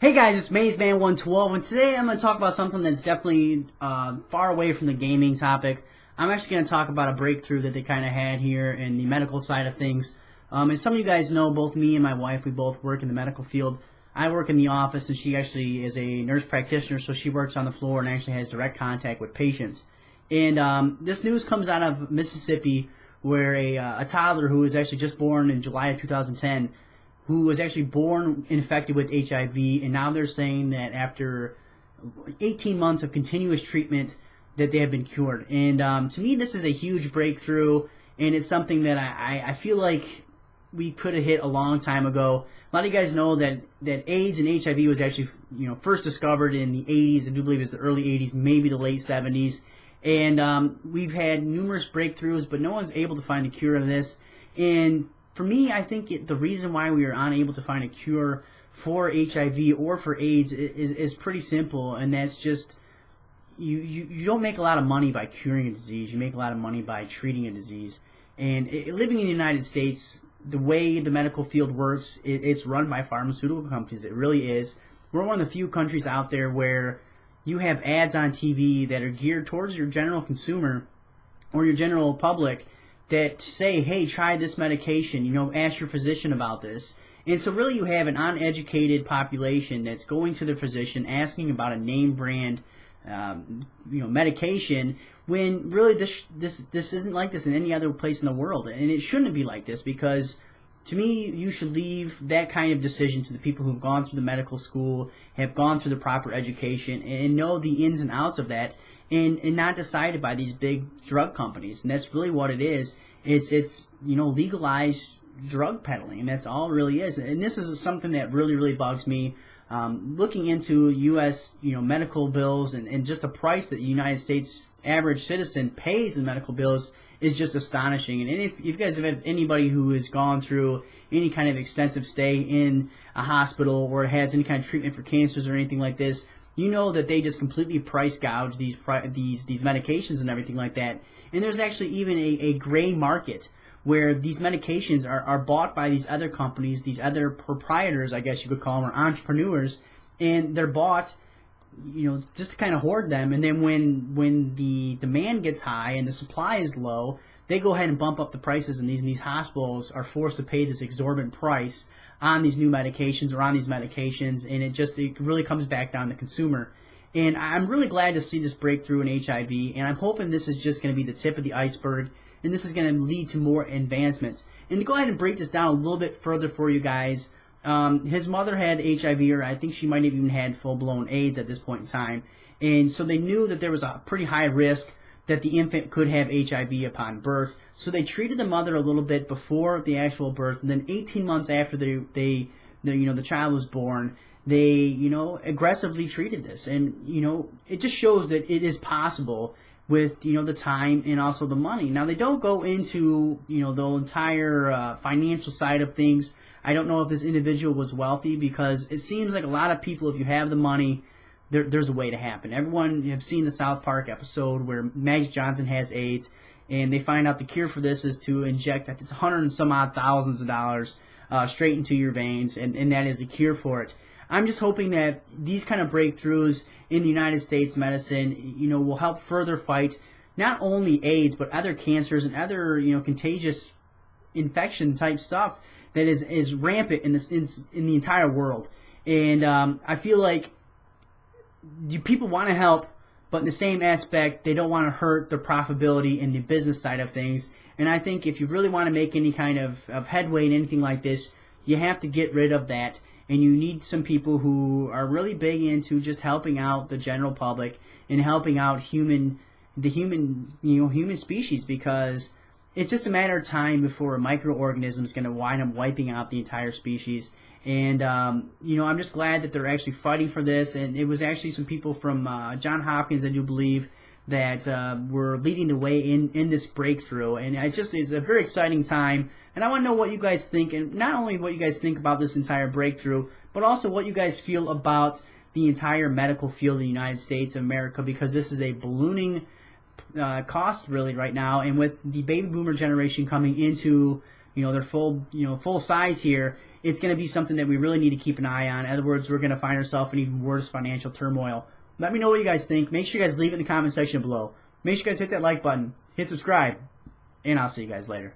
Hey guys, it's MazeMan112, and today I'm going to talk about something that's definitely far away from the gaming topic. I'm actually going to talk about a breakthrough that they kind of had here in the medical side of things. As some of you guys know, both me and my wife, we both work in the medical field. I work in the office, and she actually is a nurse practitioner, so she works on the floor and actually has direct contact with patients. And this news comes out of Mississippi, where a toddler who was actually just born in July of 2010, who was actually born infected with HIV, and now they're saying that after 18 months of continuous treatment that they have been cured. And to me, this is a huge breakthrough, and it's something that I feel like we could have hit a long time ago. A lot of you guys know that AIDS and HIV was actually first discovered in the 80s. I do believe it's the early 80s, maybe the late 70s. And we've had numerous breakthroughs, but no one's able to find the cure of this. And for me, I think the reason why we are unable to find a cure for HIV or for AIDS is pretty simple, and that's just you don't make a lot of money by curing a disease. You make a lot of money by treating a disease. And living in the United States, the way the medical field works, it's run by pharmaceutical companies. It really is. We're one of the few countries out there where you have ads on TV that are geared towards your general consumer or your general public that say, hey, try this medication, ask your physician about this. And so really you have an uneducated population that's going to the physician asking about a name brand medication, when really this isn't like this in any other place in the world. And it shouldn't be like this, because to me, you should leave that kind of decision to the people who've gone through the medical school, have gone through the proper education, and know the ins and outs of that, and not decided by these big drug companies. And that's really what it is. It's legalized drug peddling, and that's all it really is. And this is something that really bugs me. Looking into U.S. medical bills and just the price that the United States average citizen pays in medical bills is just astonishing. And if you guys have anybody who has gone through any kind of extensive stay in a hospital or has any kind of treatment for cancers or anything like this, you know that they just completely price gouge these medications and everything like that. And there's actually even a gray market where these medications are bought by these other companies, these other proprietors, I guess you could call them, or entrepreneurs, and they're bought just to kind of hoard them. And then when the demand gets high and the supply is low, they go ahead and bump up the prices, and these hospitals are forced to pay this exorbitant price on these new medications or on these medications, and it really comes back down to the consumer. And I'm really glad to see this breakthrough in HIV, and I'm hoping this is just going to be the tip of the iceberg, and this is going to lead to more advancements. And to go ahead and break this down a little bit further for you guys, his mother had HIV, or I think she might have even had full-blown AIDS at this point in time, and so they knew that there was a pretty high risk that the infant could have HIV upon birth. So they treated the mother a little bit before the actual birth, and then 18 months after the child was born, they aggressively treated this. And it just shows that it is possible with the time and also the money. Now, they don't go into the entire financial side of things. I don't know if this individual was wealthy, because it seems like a lot of people, if you have the money, there's a way to happen. Everyone have seen the South Park episode where Magic Johnson has AIDS, and they find out the cure for this is to inject, I think it's 100 and some odd thousands of dollars straight into your veins, and that is the cure for it. I'm just hoping that these kind of breakthroughs in the United States medicine, will help further fight not only AIDS, but other cancers and other, contagious infection type stuff that is rampant in the entire world. And I feel like people want to help, but in the same aspect, they don't want to hurt the profitability and the business side of things. And I think if you really want to make any kind of headway in anything like this, you have to get rid of that. And you need some people who are really big into just helping out the general public and helping out the human species, because it's just a matter of time before a microorganism is going to wind up wiping out the entire species. And I'm just glad that they're actually fighting for this. And it was actually some people from Johns Hopkins, I do believe, that were leading the way in this breakthrough. And it's a very exciting time. And I want to know what you guys think, and not only what you guys think about this entire breakthrough, but also what you guys feel about the entire medical field in the United States of America, because this is a ballooning cost really right now. And with the baby boomer generation coming into they're full size here, it's going to be something that we really need to keep an eye on. In other words, we're going to find ourselves in even worse financial turmoil. Let me know what you guys think. Make sure you guys leave it in the comment section below. Make sure you guys hit that like button, hit subscribe, and I'll see you guys later.